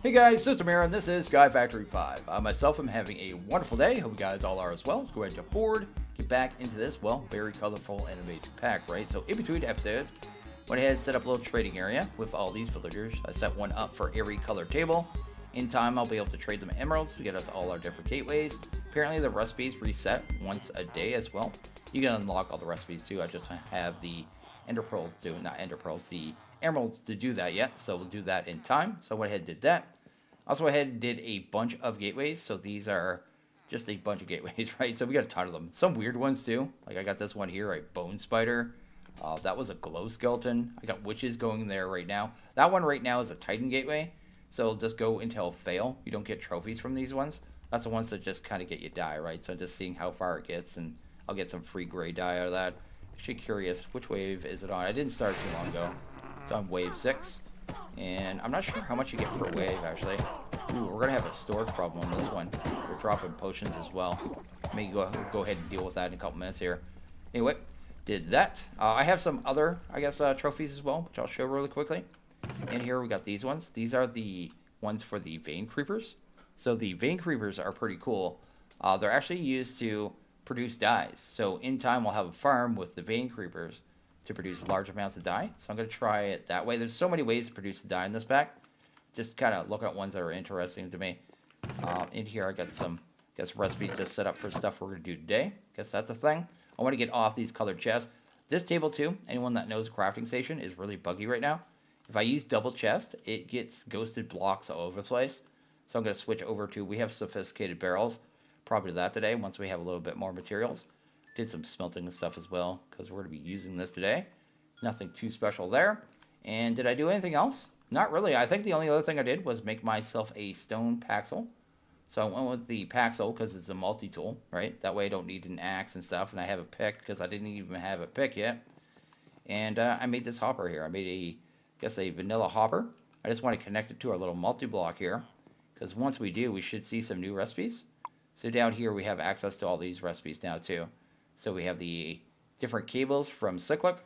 Hey guys, System here, and this is SkyFactory 5. Myself am having a wonderful day. Hope you guys all are as well. Let's go ahead and jump forward, get back into this, well, very colorful and amazing pack, right? So in between episodes, went ahead and set up a little trading area with all these villagers. I set one up for every color table. In time, I'll be able to trade them emeralds to get us all our different gateways. Apparently the recipes reset once a day as well. You can unlock all the recipes too. I just have the ender pearls the emeralds to do that yet, so we'll do that in time. So I went ahead and did that. Also went ahead and did a bunch of gateways. So these are just a bunch of gateways, right? So we got a ton of them. Some weird ones too. Like I got this one here, a bone spider. That was a glow skeleton. I got witches going there right now. That one right now is a titan gateway. So it'll just go until fail. You don't get trophies from these ones. That's the ones that just kind of get you die, right? So just seeing how far it gets, and I'll get some free gray dye out of that. Actually curious, which wave is it on? I didn't start too long ago. It's on wave 6. And I'm not sure how much you get per wave, actually. Ooh, we're going to have a storage problem on this one. We're dropping potions as well. Maybe go ahead and deal with that in a couple minutes here. Anyway, did that. I have some other, trophies as well, which I'll show really quickly. And here we got these ones. These are the ones for the vein creepers. So the vein creepers are pretty cool. They're actually used to produce dyes. So in time, we'll have a farm with the vein creepers to produce large amounts of dye. So I'm going to try it that way. There's so many ways to produce the dye in this pack. Just kind of look at ones that are interesting to me. In here, I got some, recipes just set up for stuff we're going to do today. Guess that's a thing. I want to get off these colored chests. This table, too, anyone that knows a crafting station, is really buggy right now. If I use double chest, it gets ghosted blocks all over the place. So I'm going to switch over to, we have sophisticated barrels. Probably that today, once we have a little bit more materials. Did some smelting and stuff as well, because we're going to be using this today. Nothing too special there. And did I do anything else? Not really. I think the only other thing I did was make myself a stone paxel. So I went with the paxel because it's a multi-tool, right? That way I don't need an axe and stuff. And I have a pick because I didn't even have a pick yet. And I made this hopper here. I made a vanilla hopper. I just want to connect it to our little multi-block here, because once we do, we should see some new recipes. So down here we have access to all these recipes now too. So we have the different cables from Cyclic.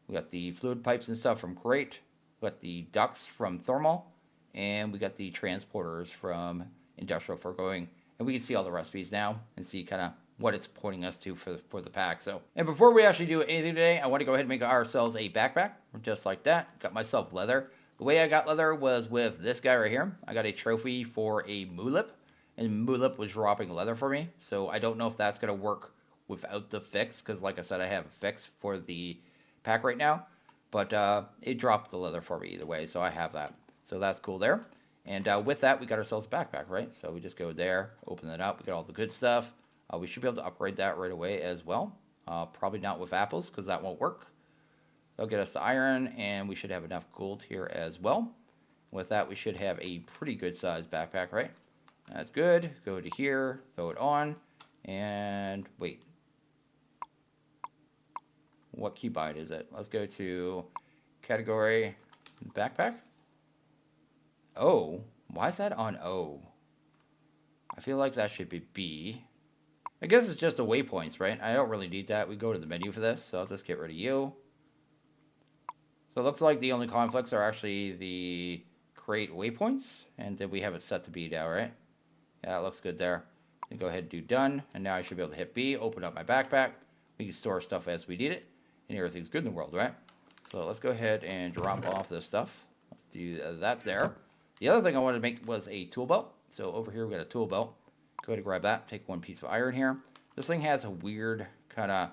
We got the fluid pipes and stuff from Great. We got the ducts from Thermal. And we got the transporters from Industrial for going. And we can see all the recipes now and see kind of what it's pointing us to for the pack. So, and before we actually do anything today, I want to go ahead and make ourselves a backpack. Just like that. Got myself leather. The way I got leather was with this guy right here. I got a trophy for a Mulip. And Mulip was dropping leather for me. So I don't know if that's going to work without the fix, because like I said, I have a fix for the pack right now, but it dropped the leather for me either way, so I have that. So that's cool there. And with that, we got ourselves a backpack, right? So we just go there, open it up, we got all the good stuff. We should be able to upgrade that right away as well. Probably not with apples, because that won't work. They'll get us the iron, and we should have enough gold here as well. With that, we should have a pretty good sized backpack, right? That's good. Go to here, throw it on, and wait. What keybind is it? Let's go to category backpack. O. Why is that on O? I feel like that should be B. I guess it's just the waypoints, right? I don't really need that. We go to the menu for this, so I'll just get rid of you. So it looks like the only conflicts are actually the create waypoints, and then we have it set to B now, right? Yeah, that looks good there. Then go ahead and do done, and now I should be able to hit B, open up my backpack. We can store stuff as we need it. And everything's good in the world, right? So let's go ahead and drop off this stuff. Let's do that there. The other thing I wanted to make was a tool belt. So over here we got a tool belt. Go ahead and grab that. Take one piece of iron here. This thing has a weird kind of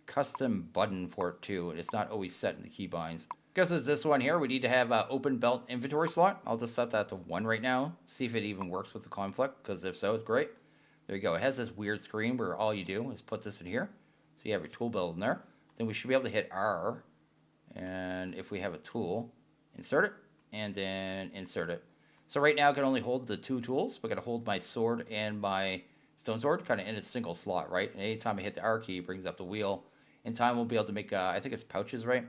custom button for it too, and it's not always set in the keybinds. Because it's this one here, we need to have an open belt inventory slot. I'll just set that to 1 right now. See if it even works with the conflict, because if so, it's great. There you go. It has this weird screen where all you do is put this in here. So you have your tool belt in there. Then we should be able to hit R, and if we have a tool, insert it, and then insert it. So right now I can only hold the 2 tools, but I gotta hold my sword and my stone sword kind of in a single slot, right? And anytime I hit the R key, it brings up the wheel. In time we'll be able to make, I think it's pouches, right?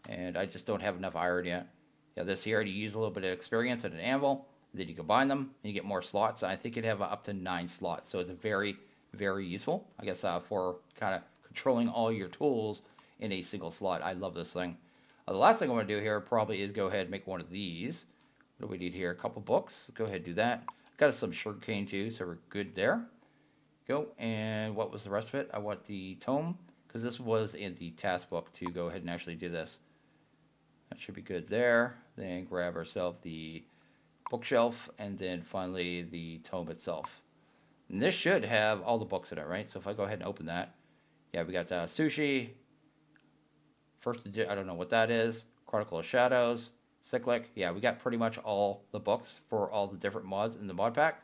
And I just don't have enough iron yet. Yeah, this here, you use a little bit of experience and an anvil, and then you combine them, and you get more slots. I think it'd have up to 9 slots, so it's very, very useful, I guess, for kind of controlling all your tools in a single slot. I love this thing. The last thing I want to do here probably is go ahead and make one of these, What do we need here? A couple books. Go ahead and do that. Got some sugarcane too, so we're good there. Go. And what was the rest of it? I want the tome, because this was in the task book to go ahead and actually do this. That should be good there. Then grab ourselves the bookshelf, and then finally the tome itself. And this should have all the books in it, right? So if I go ahead and open that, yeah, we got sushi. First, I don't know what that is. Chronicle of Shadows, Cyclic. Yeah, we got pretty much all the books for all the different mods in the mod pack.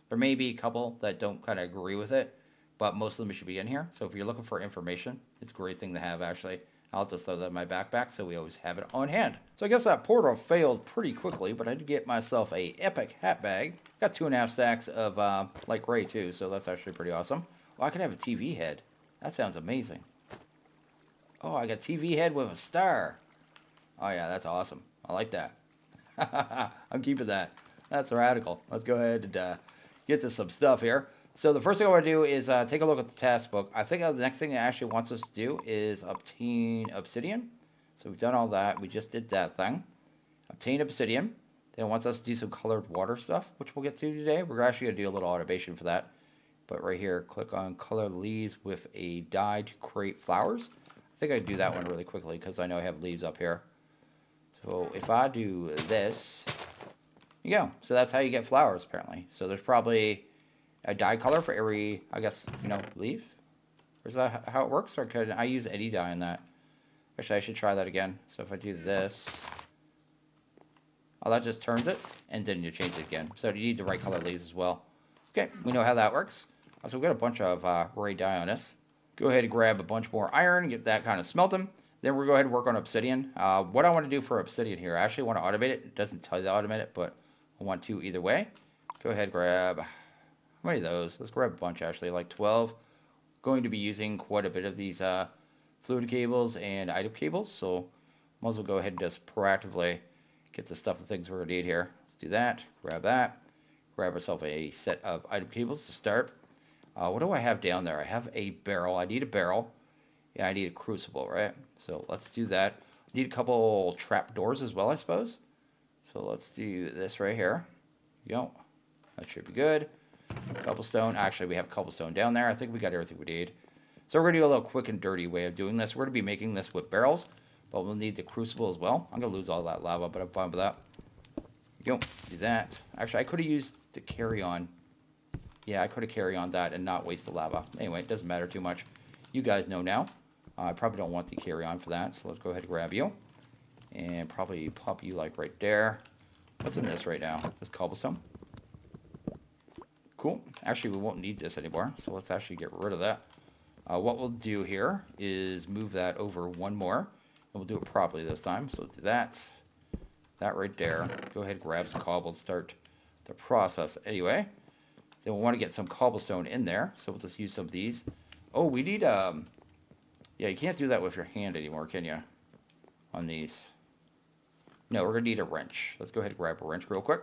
There may be a couple that don't kind of agree with it, but most of them should be in here. So if you're looking for information, it's a great thing to have, actually. I'll just throw that in my backpack so we always have it on hand. So I guess that portal failed pretty quickly, but I did get myself a epic hat bag. Got 2.5 stacks of light gray too, so that's actually pretty awesome. Oh, I can have a TV head. That sounds amazing. Oh, I got TV head with a star. Oh yeah, that's awesome. I like that. I'm keeping that. That's radical. Let's go ahead and get to some stuff here. So the first thing I want to do is take a look at the task book. I think the next thing it actually wants us to do is obtain obsidian. So we've done all that. We just did that thing. Obtain obsidian. Then it wants us to do some colored water stuff, which we'll get to today. We're actually going to do a little automation for that. But right here, click on color leaves with a dye to create flowers. I think I can do that one really quickly because I know I have leaves up here. So if I do this, you go. So that's how you get flowers, apparently. So there's probably a dye color for every, I guess, leaf. Or is that how it works? Or could I use any dye in that? Actually, I should try that again. So if I do this, oh, that just turns it, and then you change it again. So you need the right color leaves as well. Okay, we know how that works. So we've got a bunch of ray dye on this. Go ahead and grab a bunch more iron, get that kind of smelting. Then we'll go ahead and work on obsidian. What I want to do for obsidian here, I actually want to automate it. It doesn't tell you to automate it, but I want to either way. Go ahead and grab, how many of those? Let's grab a bunch actually, like 12. Going to be using quite a bit of these fluid cables and item cables, so might as well go ahead and just proactively get the stuff and things we're going to need here. Let's do that, grab ourselves a set of item cables to start. What do I have down there? I have a barrel. I need a barrel. Yeah, I need a crucible, right? So let's do that. Need a couple trap doors as well, I suppose. So let's do this right here. Yep, that should be good. Cobblestone. Actually, we have cobblestone down there. I think we got everything we need. So we're going to do a little quick and dirty way of doing this. We're going to be making this with barrels, but we'll need the crucible as well. I'm going to lose all that lava, but I'm fine with that. Yep, do that. Actually, I could have used the carry-on. Yeah, I could have carried on that and not waste the lava. Anyway, it doesn't matter too much. You guys know now. I probably don't want the carry-on for that, so let's go ahead and grab you. And probably pop you like right there. What's in this right now? This cobblestone. Cool. Actually, we won't need this anymore, so let's actually get rid of that. What we'll do here is move that over one more, and we'll do it properly this time. So do that right there. Go ahead and grab some cobble and start the process anyway. Then we'll want to get some cobblestone in there, so we'll just use some of these. Oh, we need, yeah, you can't do that with your hand anymore, can you? On these. No, we're going to need a wrench. Let's go ahead and grab a wrench real quick.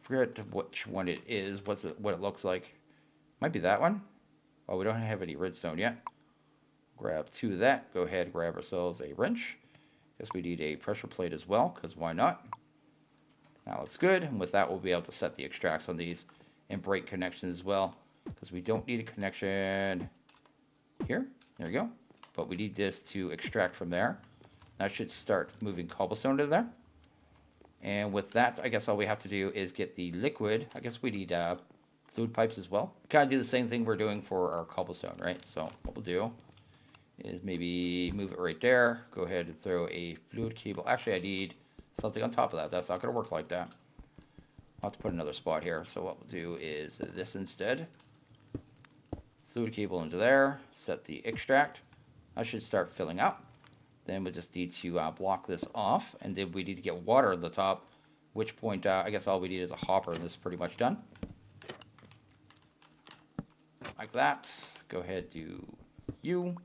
Forget which one it is, what it looks like. Might be that one. Oh, we don't have any redstone yet. Grab 2 of that. Go ahead and grab ourselves a wrench. Guess we need a pressure plate as well, because why not? That looks good. And with that, we'll be able to set the extracts on these and break connections as well, because we don't need a connection here. There we go. But we need this to extract from there. That should start moving cobblestone to there. And with that, I guess all we have to do is get the liquid. I guess we need fluid pipes as well. Kind of do the same thing we're doing for our cobblestone, right? So what we'll do is maybe move it right there. Go ahead and throw a fluid cable. Actually, I need something on top of that. That's not going to work like that. I'll have to put another spot here. So what we'll do is this instead. Fluid cable into there. Set the extract. I should start filling up. Then we just need to block this off. And then we need to get water on the top. Which point, I guess all we need is a hopper. And this is pretty much done. Like that. Go ahead, do you.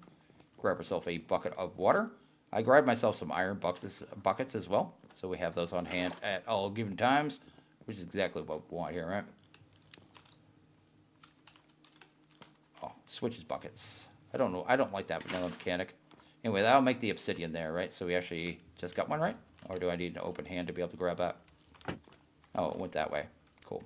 Grab yourself a bucket of water. I grabbed myself some iron buckets as well. So we have those on hand at all given times. Which is exactly what we want here, right? Oh, switches buckets. I don't know. I don't like that vanilla mechanic. Anyway, that'll make the obsidian there, right? So we actually just got one, right? Or do I need an open hand to be able to grab that? Oh, it went that way. Cool.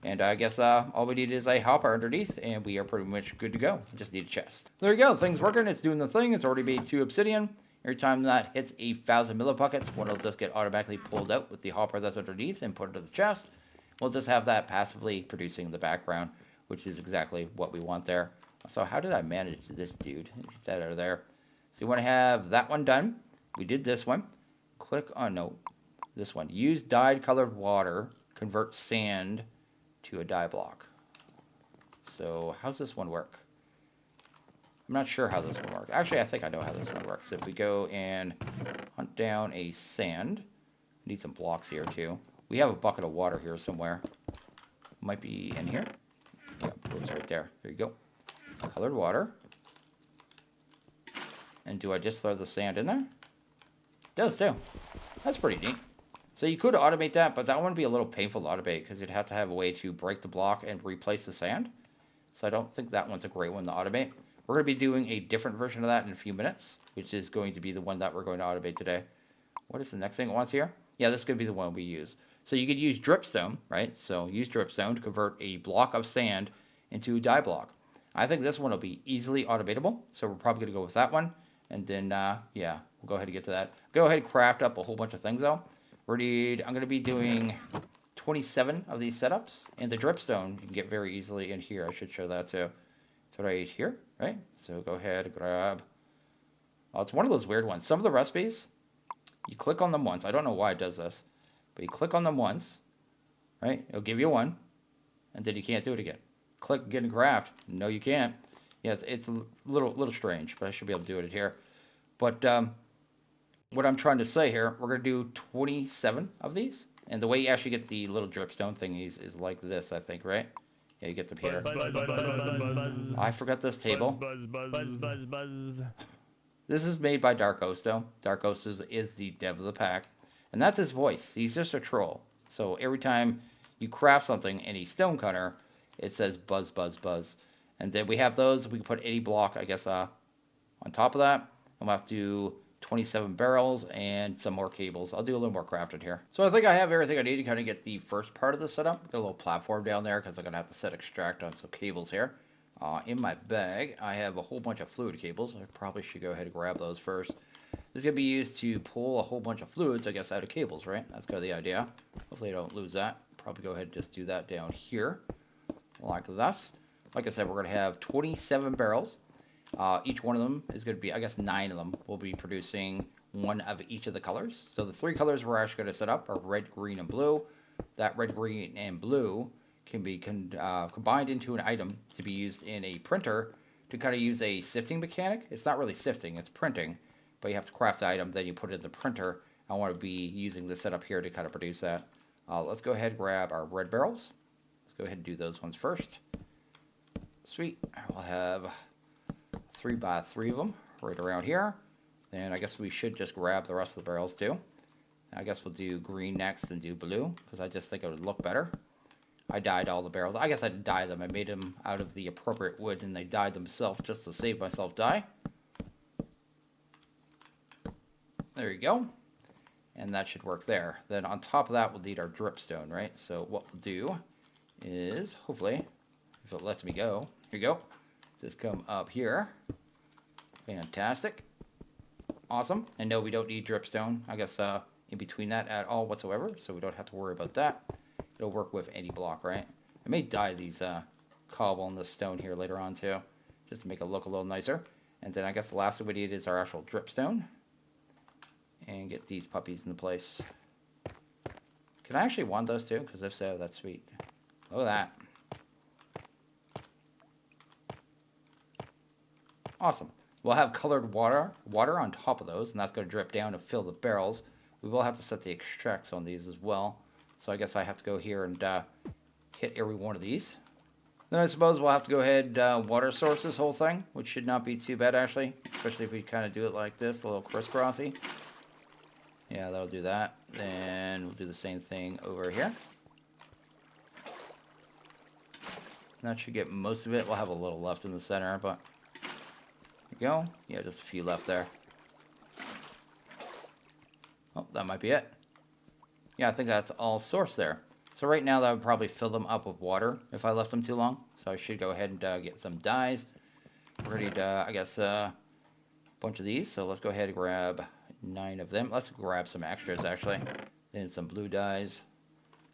And I guess all we need is a hopper underneath, and we are pretty much good to go. Just need a chest. There you go. Thing's working. It's doing the thing. It's already made 2 obsidian. Every time that hits 1,000 millibuckets, one will just get automatically pulled out with the hopper that's underneath and put into the chest. We'll just have that passively producing in the background, which is exactly what we want there. So how did I manage this dude? Get that out of there. So you want to have that one done. We did this one. Click on, no, this one. Use dyed colored water. Convert sand to a dye block. So how's this one work? I'm not sure how this one works. Actually, I think I know how this one works. If we go and hunt down a sand, need some blocks here too. We have a bucket of water here somewhere. Might be in here. Yep, it's right there. There you go. Colored water. And do I just throw the sand in there? It does too. That's pretty neat. So you could automate that, but that one would be a little painful to automate because you'd have to have a way to break the block and replace the sand. So I don't think that one's a great one to automate. We're going to be doing a different version of that in a few minutes, which is going to be the one that we're going to automate today. What is the next thing it wants here? Yeah, this could be the one we use. So you could use dripstone, right? So use dripstone to convert a block of sand into a dye block. I think this one will be easily automatable, so we're probably going to go with that one. And then, yeah, we'll go ahead and get to that. Go ahead and craft up a whole bunch of things, though. I'm going to be doing 27 of these setups. And the dripstone, you can get very easily in here. I should show that too. It's right here, right? So go ahead and grab. Oh, it's one of those weird ones. Some of the recipes, you click on them once. I don't know why it does this. But you click on them once, right? It'll give you one. And then you can't do it again. Click get and craft. No, you can't. Yeah, it's a little strange, but I should be able to do it here. But what I'm trying to say here, we're going to do 27 of these. And the way you actually get the little dripstone thingies is like this, I think, right? Yeah, you get them here. I forgot this table. This is made by Dark Osto. Dark Osto is the dev of the pack. And that's his voice. He's just a troll. So every time you craft something in a stone cutter, it says buzz, buzz, buzz. And then we have those. We can put any block, I guess, on top of that. And we'll have to do 27 barrels and some more cables. I'll do a little more crafting here. So I think I have everything I need to kind of get the first part of the setup. Got a little platform down there because I'm going to have to set extract on some cables here. In my bag, I have a whole bunch of fluid cables. I probably should go ahead and grab those first. This is going to be used to pull a whole bunch of fluids, I guess, out of cables, right? That's kind of the idea. Hopefully I don't lose that. Probably go ahead and just do that down here. Like this. Like I said, we're going to have 27 barrels. Each one of them is going to be, I guess 9 of them will be producing one of each of the colors. So the 3 colors we're actually going to set up are red, green, and blue. That red, green, and blue can be combined into an item to be used in a printer to kind of use a sifting mechanic. It's not really sifting, it's printing. But you have to craft the item, then you put it in the printer. I want to be using this setup here to kind of produce that. Let's go ahead and grab our red barrels. Let's go ahead and do those ones first. Sweet. We'll have 3 by 3 of them right around here. Then I guess we should just grab the rest of the barrels too. I guess we'll do green next and do blue because I just think it would look better. I dyed all the barrels. I guess I didn't dye them. I made them out of the appropriate wood and they dyed themselves just to save myself dye. There you go. And that should work there. Then on top of that, we'll need our dripstone, right? So what we'll do is, hopefully, if it lets me go, here you go. Just come up here. Fantastic. Awesome. And no, we don't need dripstone, I guess, in between that at all whatsoever, so we don't have to worry about that. It'll work with any block, right? I may dye these cobble and the stone here later on, too, just to make it look a little nicer. And then I guess the last thing we need is our actual dripstone. And get these puppies into place. Can I actually want those too? Because if so, that's sweet. Look at that. Awesome. We'll have colored water on top of those, and that's going to drip down to fill the barrels. We will have to set the extracts on these as well. So I guess I have to go here and hit every one of these. Then I suppose we'll have to go ahead and water source this whole thing, which should not be too bad actually, especially if we kind of do it like this, a little crisscrossy. Yeah, that'll do that. Then we'll do the same thing over here. That should get most of it. We'll have a little left in the center, but there you go. Yeah, just a few left there. Oh, that might be it. Yeah, I think that's all sourced there. So right now that would probably fill them up with water if I left them too long. So I should go ahead and get some dyes. Ready to, I guess, a bunch of these. So let's go ahead and grab 9 of them. Let's grab some extras actually. Then some blue dyes.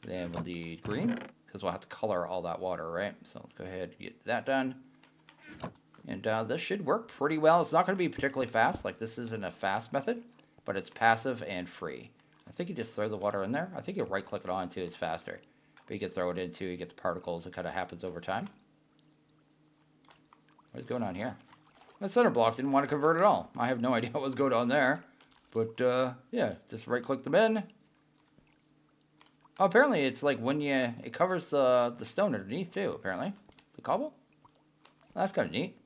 Then we'll need green because we'll have to color all that water, right? So let's go ahead and get that done. And this should work pretty well. It's not going to be particularly fast. Like this isn't a fast method, but it's passive and free. I think you just throw the water in there. I think you right click it on too, it's faster. But you can throw it into, you get the particles, it kind of happens over time. What's going on here? That center block didn't want to convert at all. I have no idea what was going on there. But yeah, just right click them in. Oh, apparently it's like when you, it covers the stone underneath too, apparently. The cobble? That's kind of neat.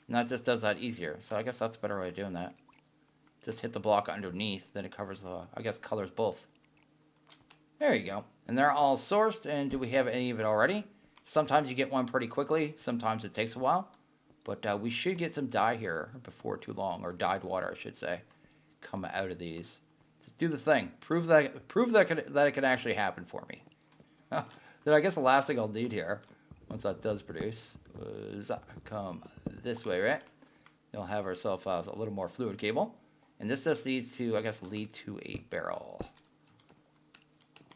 And that just does that easier. So I guess that's a better way of doing that. Just hit the block underneath, then it covers the, I guess, colors both. There you go. And they're all sourced, and do we have any of it already? Sometimes you get one pretty quickly, sometimes it takes a while. But we should get some dye here before too long, or dyed water, I should say, come out of these. Just do the thing. Prove that it can actually happen for me. Then I guess the last thing I'll need here, once that does produce, is come this way, right? We'll have ourselves a little more fluid cable. And this just needs to, I guess, lead to a barrel.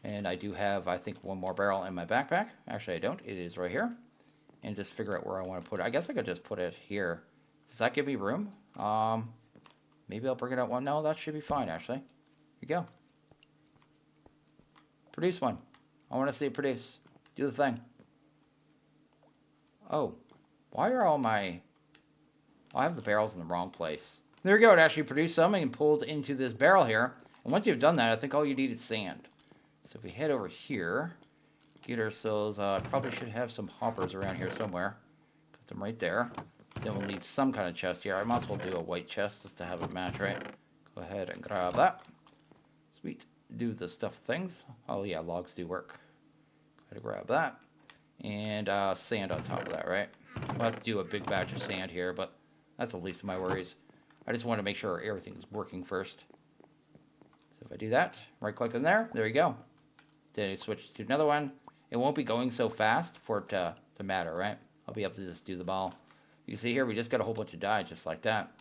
And I do have, I think, one more barrel in my backpack. Actually, I don't. It is right here. And just figure out where I want to put it. I guess I could just put it here. Does that give me room? Maybe I'll bring it out one. No, that should be fine, actually. Here you go. Produce one. I want to see it produce. Do the thing. Oh, why are all my... Oh, I have the barrels in the wrong place. There we go. It actually produced some and pulled into this barrel here. And once you've done that, I think all you need is sand. So if we head over here, get ourselves, probably should have some hoppers around here somewhere. Put them right there. Then we'll need some kind of chest here. I might as well do a white chest just to have it match, right? Go ahead and grab that. Sweet. Do the stuff things. Oh yeah, logs do work. Go ahead and grab that. And sand on top of that, right? We'll have to do a big batch of sand here, but that's the least of my worries. I just want to make sure everything's working first. So if I do that, right click in there, there you go. Then I switch to another one. It won't be going so fast for it to matter, right? I'll be able to just do them all. You see here, we just got a whole bunch of dye just like that.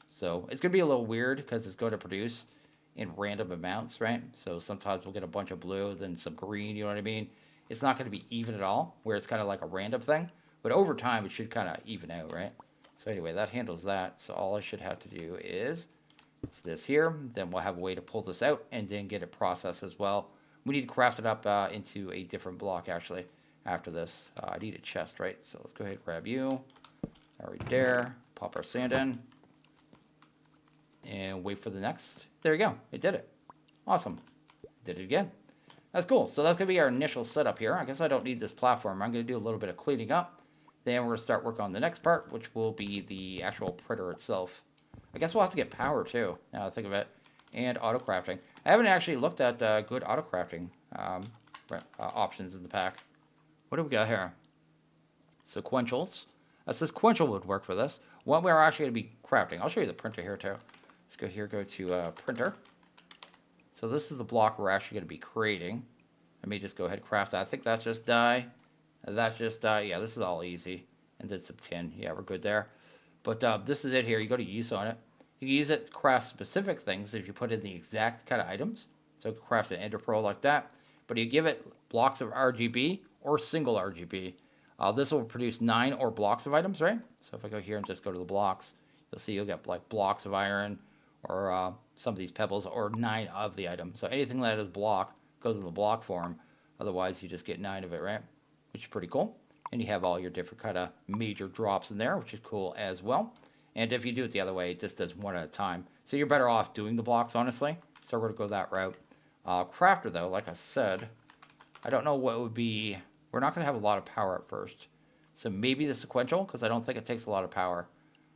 So it's going to be a little weird because it's going to produce in random amounts, right? So sometimes we'll get a bunch of blue, then some green, you know what I mean? It's not going to be even at all, where it's kind of like a random thing. But over time, it should kind of even out, right? So anyway, that handles that. So all I should have to do is this here. Then we'll have a way to pull this out and then get it processed as well. We need to craft it up into a different block, actually, after this. I need a chest, right? So let's go ahead and grab you. Right there. Pop our sand in. And wait for the next. There you go. It did it. Awesome. Did it again. That's cool. So that's going to be our initial setup here. I guess I don't need this platform. I'm going to do a little bit of cleaning up. Then we're going to start working on the next part, which will be the actual printer itself. I guess we'll have to get power, too, now I think of it. And auto-crafting. I haven't actually looked at good auto-crafting options in the pack. What do we got here? Sequentials. Sequential would work for this. What we're actually going to be crafting. I'll show you the printer here, too. Let's go here, go to printer. So this is the block we're actually going to be creating. Let me just go ahead and craft that. I think that's just dye. That's just dye. Yeah, this is all easy. And then some tin. Yeah, we're good there. But this is it here. You go to use on it. You can use it to craft specific things if you put in the exact kind of items. So craft an ender pearl like that. But you give it blocks of RGB or single RGB. This will produce 9 or blocks of items, right? So if I go here and just go to the blocks, you'll see you'll get like blocks of iron or some of these pebbles or 9 of the item. So anything that is block goes in the block form. Otherwise, you just get 9 of it, right? Which is pretty cool. And you have all your different kind of major drops in there, which is cool as well. And if you do it the other way, it just does one at a time. So you're better off doing the blocks, honestly. So we're going to go that route. Crafter, though, like I said, I don't know what it would be. We're not going to have a lot of power at first. So maybe the sequential, because I don't think it takes a lot of power.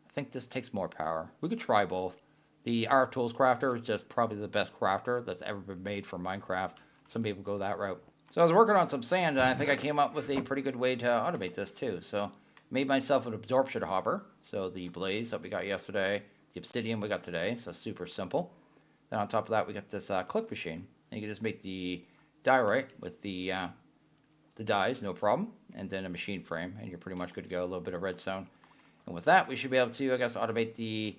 I think this takes more power. We could try both. The RFTools crafter is just probably the best crafter that's ever been made for Minecraft. Some people go that route. So I was working on some sand, and I think I came up with a pretty good way to automate this, too. So made myself an absorption hopper. So the blaze that we got yesterday, the obsidian we got today, so super simple. Then on top of that, we got this click machine. And you can just make the diorite with the the dies, no problem, and then a machine frame, and you're pretty much good to go. A little bit of redstone. And with that, we should be able to, I guess, automate the,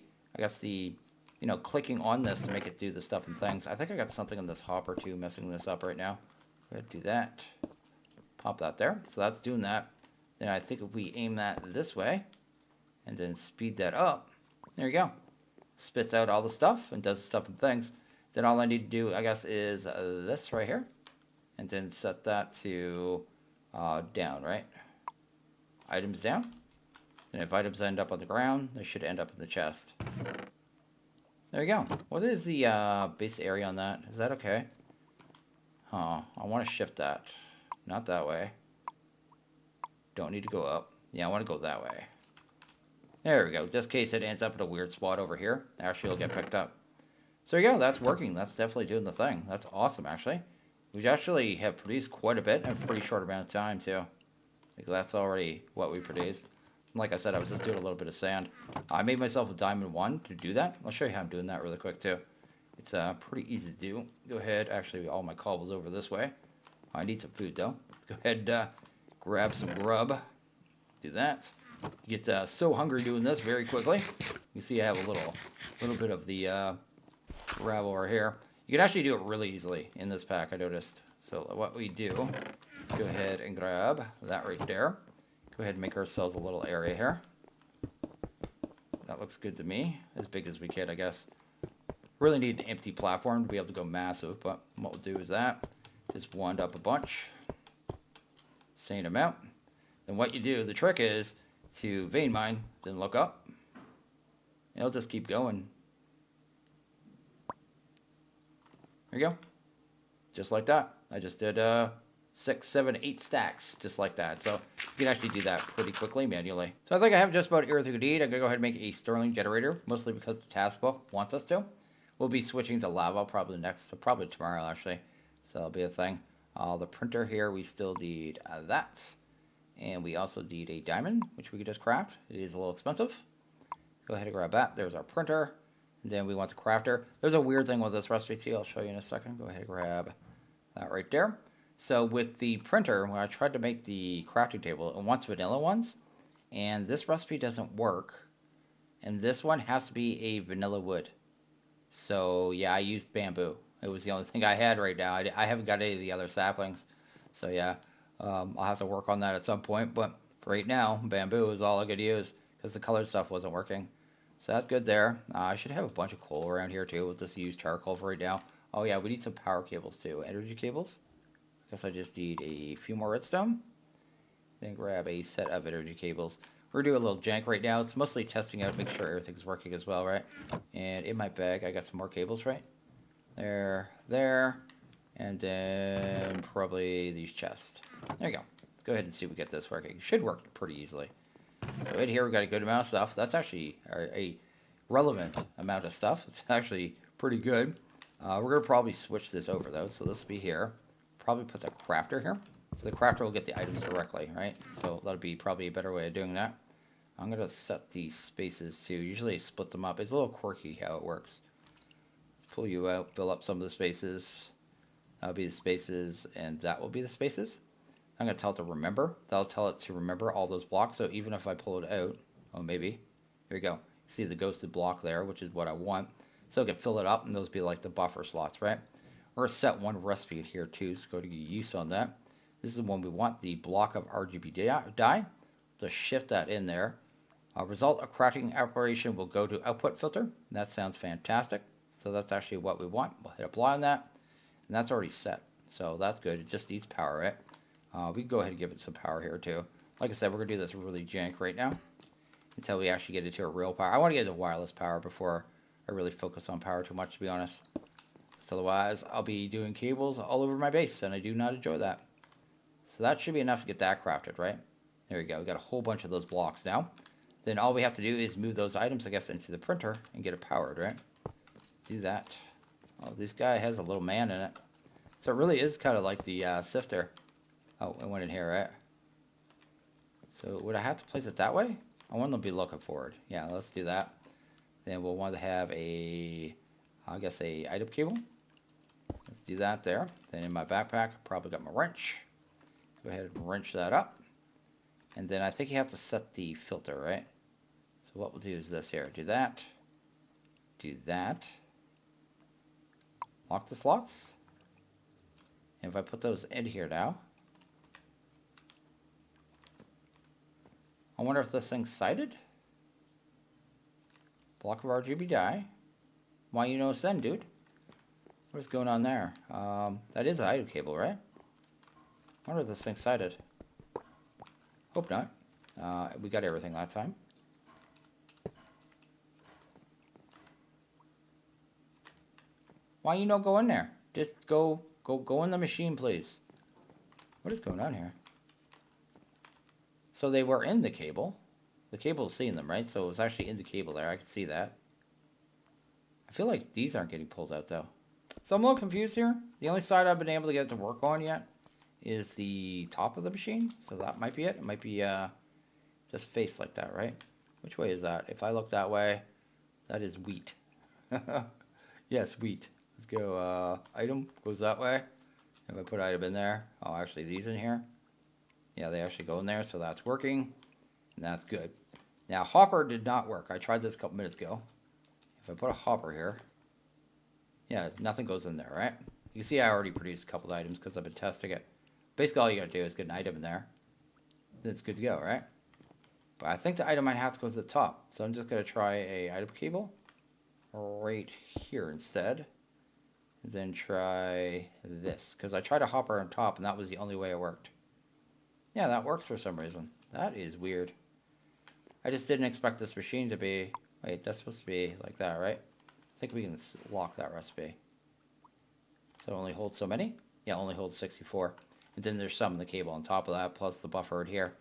you know, clicking on this to make it do the stuff and things. I think I got something in this hopper too, messing this up right now. Go ahead and do that. Pop that there. So that's doing that. Then I think if we aim that this way, and then speed that up, there you go. Spits out all the stuff and does the stuff and things. Then all I need to do, I guess, is this right here. And then set that to down, right? Items down. And if items end up on the ground, they should end up in the chest. There you go. What is the base area on that? Is that okay? Huh. I want to shift that. Not that way. Don't need to go up. Yeah, I want to go that way. There we go. Just in case it ends up in a weird spot over here. Actually, it'll get picked up. So there you go. That's working. That's definitely doing the thing. That's awesome, actually. We actually have produced quite a bit in a pretty short amount of time, too. Like, that's already what we produced. Like I said, I was just doing a little bit of sand. I made myself a diamond 1 to do that. I'll show you how I'm doing that really quick, too. It's pretty easy to do. Go ahead. Actually, all my cobble's over this way. I need some food, though. Go ahead, grab some grub. Do that. You get so hungry doing this very quickly. You see I have a little bit of the gravel over here. You can actually do it really easily in this pack, I noticed. So what we do, go ahead and grab that right there. Go ahead and make ourselves a little area here. That looks good to me. As big as we can, I guess. Really need an empty platform to be able to go massive, but what we'll do is that. Just wand up a bunch. Same amount. Then what you do, the trick is to vein mine, then look up. It'll just keep going. There you go. Just like that. I just did 6, 7, 8 stacks, just like that. So you can actually do that pretty quickly manually. So I think I have just about everything we need. I'm going to go ahead and make a Sterling generator, mostly because the task book wants us to. We'll be switching to lava probably tomorrow, actually. So that'll be a thing. The printer here, we still need that. And we also need a diamond, which we could just craft. It is a little expensive. Go ahead and grab that. There's our printer. And then we want the crafter. There's a weird thing with this recipe too. I'll show you in a second. Go ahead and grab that right there. So with the printer, when I tried to make the crafting table, it wants vanilla ones. And this recipe doesn't work. And this one has to be a vanilla wood. So yeah, I used bamboo. It was the only thing I had right now. I haven't got any of the other saplings. So yeah, I'll have to work on that at some point. But for right now, bamboo is all I could use because the colored stuff wasn't working. So that's good there. I should have a bunch of coal around here too. We'll just use charcoal for right now. Oh yeah, we need some power cables too. Energy cables. I guess I just need a few more redstone. Then grab a set of energy cables. We're doing a little jank right now. It's mostly testing out, make sure everything's working as well, right? And in my bag, I got some more cables, right? There. And then probably these chests. There you go. Let's go ahead and see if we get this working. It should work pretty easily. So in here, we've got a good amount of stuff. That's actually a relevant amount of stuff. It's actually pretty good. We're going to probably switch this over, though. So this will be here. Probably put the crafter here. So the crafter will get the items directly, right? So that'll be probably a better way of doing that. I'm going to set these spaces, too. Usually I split them up. It's a little quirky how it works. Let's pull you out, fill up some of the spaces. That'll be the spaces, and that will be the spaces. I'm going to tell it to remember. That'll tell it to remember all those blocks. So even if I pull it out, oh, maybe. Here we go. See the ghosted block there, which is what I want. So I can fill it up, and those be like the buffer slots, right? We're going to set one recipe here, too, so go to use on that. This is the one we want, the block of RGB dye. So shift that in there. Result of crafting operation will go to output filter. That sounds fantastic. So that's actually what we want. We'll hit apply on that. And that's already set. So that's good. It just needs power, right? We can go ahead and give it some power here too. Like I said, we're going to do this really jank right now until we actually get into a real power. I want to get into wireless power before I really focus on power too much, to be honest. Because otherwise, I'll be doing cables all over my base, and I do not enjoy that. So that should be enough to get that crafted, right? There we go. We got a whole bunch of those blocks now. Then all we have to do is move those items, I guess, into the printer and get it powered, right? Do that. Oh, this guy has a little man in it. So it really is kind of like the sifter. Oh, it went in here, right? So would I have to place it that way? I want them to be looking forward. Yeah, let's do that. Then we'll want to have a, I guess, a item cable. Let's do that there. Then in my backpack, probably got my wrench. Go ahead and wrench that up. And then I think you have to set the filter, right? So what we'll do is this here. Do that. Do that. Lock the slots. And if I put those in here now, I wonder if this thing's sighted. Block of RGB dye. Why you know send, dude? What's going on there? That is an item cable, right? I wonder if this thing's sighted. Hope not. We got everything that time. Why you don't go in there? Just go in the machine, please. What is going on here? So they were in the cable. The cable is seeing them, right? So it was actually in the cable there. I could see that. I feel like these aren't getting pulled out, though. So I'm a little confused here. The only side I've been able to get it to work on yet is the top of the machine. So that might be it. It might be just faced like that, right? Which way is that? If I look that way, that is wheat. Yes, wheat. Let's go. Item goes that way. If I put item in there. Oh, actually, these in here. Yeah, they actually go in there, so that's working. And that's good. Now, hopper did not work. I tried this a couple minutes ago. If I put a hopper here, yeah, nothing goes in there, right? You can see I already produced a couple of items because I've been testing it. Basically, all you got to do is get an item in there. Then it's good to go, right? But I think the item might have to go to the top. So I'm just going to try a item cable right here instead. And then try this. Because I tried a hopper on top, and that was the only way it worked. Yeah, that works for some reason. That is weird. I just didn't expect this machine to be... Wait, that's supposed to be like that, right? I think we can lock that recipe. So it only holds so many? Yeah, only holds 64. And then there's some in the cable on top of that, plus the buffer right here.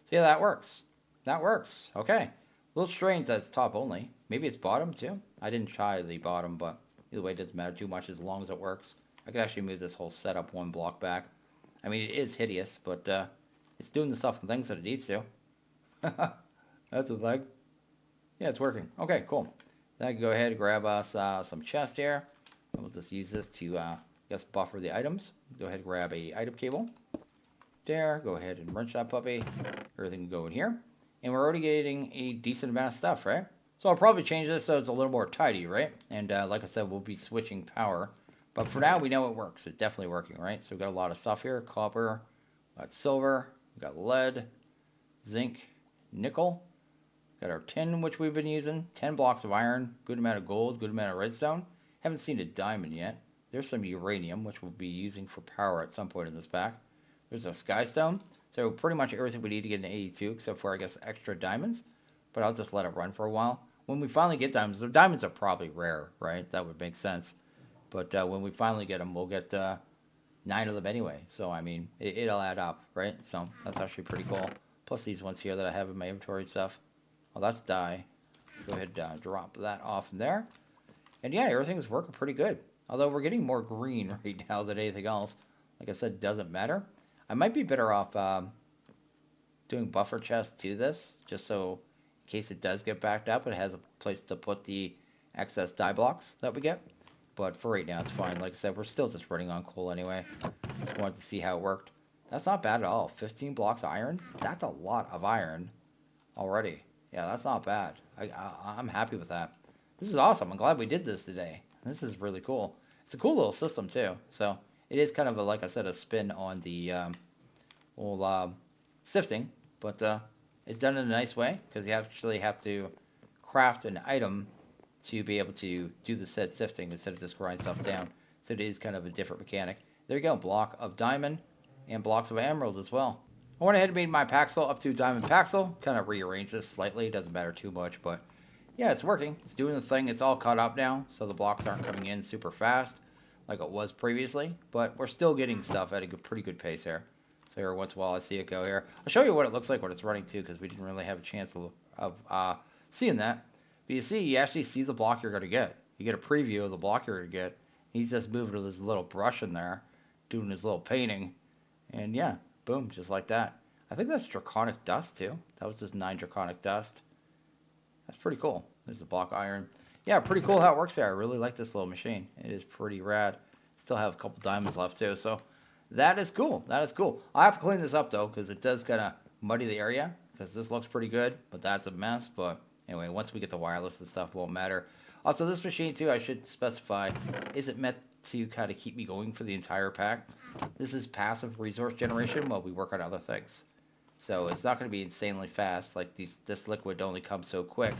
So yeah, that works. That works. Okay. A little strange that it's top only. Maybe it's bottom too. I didn't try the bottom, but either way, it doesn't matter too much as long as it works. I could actually move this whole setup one block back. I mean, it is hideous, but it's doing the stuff and things that it needs to. That's a thing. Yeah, it's working. Okay, cool. Then I can go ahead and grab us some chest here. And we'll just use this to, I guess, buffer the items. Go ahead and grab a item cable. There. Go ahead and wrench that puppy. Everything can go in here. And we're already getting a decent amount of stuff, right? So I'll probably change this so it's a little more tidy, right? And like I said, we'll be switching power. But for now, we know it works. It's definitely working, right? So we've got a lot of stuff here. Copper, we've got silver, we've got lead, zinc, nickel. Got our tin, which we've been using. 10 blocks of iron, good amount of gold, good amount of redstone. Haven't seen a diamond yet. There's some uranium, which we'll be using for power at some point in this pack. There's a skystone. So pretty much everything we need to get an 82, except for, I guess, extra diamonds. But I'll just let it run for a while. When we finally get diamonds, the diamonds are probably rare, right? That would make sense. But when we finally get them, we'll get 9 of them anyway. So, I mean, it'll add up, right? So that's actually pretty cool. Plus these ones here that I have in my inventory and stuff. Well, that's dye. Let's go ahead and drop that off in there. And yeah, everything's working pretty good. Although we're getting more green right now than anything else. Like I said, doesn't matter. I might be better off doing buffer chests to this. Just so in case it does get backed up, it has a place to put the excess dye blocks that we get. But for right now, it's fine. Like I said, we're still just running on coal anyway. Just wanted to see how it worked. That's not bad at all. 15 blocks of iron? That's a lot of iron already. Yeah, that's not bad. I'm happy with that. This is awesome. I'm glad we did this today. This is really cool. It's a cool little system, too. So it is kind of, like I said, a spin on the sifting. But it's done in a nice way because you actually have to craft an item to be able to do the said sifting instead of just grind stuff down. So it is kind of a different mechanic. There you go. Block of diamond and blocks of emerald as well. I went ahead and made my paxel up to diamond paxel. Kind of rearranged this slightly. It doesn't matter too much, but yeah, it's working. It's doing the thing. It's all caught up now, so the blocks aren't coming in super fast like it was previously. But we're still getting stuff at a pretty good pace here. So every once in a while I see it go here. I'll show you what it looks like when it's running too, because we didn't really have a chance of seeing that. But you actually see the block you're going to get. You get a preview of the block you're going to get. He's just moving with his little brush in there, doing his little painting. And yeah, boom, just like that. I think that's draconic dust too. That was just 9 draconic dust. That's pretty cool. There's the block iron. Yeah, pretty cool how it works there. I really like this little machine. It is pretty rad. Still have a couple diamonds left too. So That is cool. That is cool. I'll have to clean this up, though, because it does kind of muddy the area, because this looks pretty good, but that's a mess. But anyway, once we get the wireless and stuff, it won't matter. Also, this machine, too, I should specify, is it meant to kind of keep me going for the entire pack? This is passive resource generation while we work on other things. So it's not going to be insanely fast. Like this liquid only comes so quick.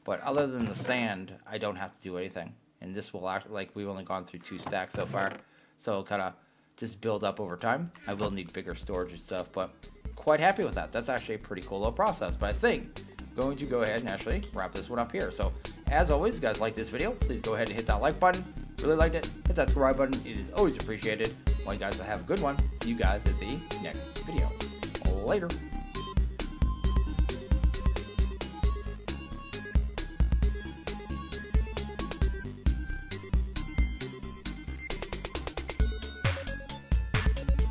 But other than the sand, I don't have to do anything. And this will act like we've only gone through 2 stacks so far. So it'll kind of just build up over time. I will need bigger storage and stuff, but quite happy with that. That's actually a pretty cool little process. But I think I'm going to go ahead and actually wrap this one up here. So as always, if you guys like this video, please go ahead and hit that like button. Really liked it, hit that subscribe button. It is always appreciated. Well, you guys have a good one. See you guys at the next video. Later.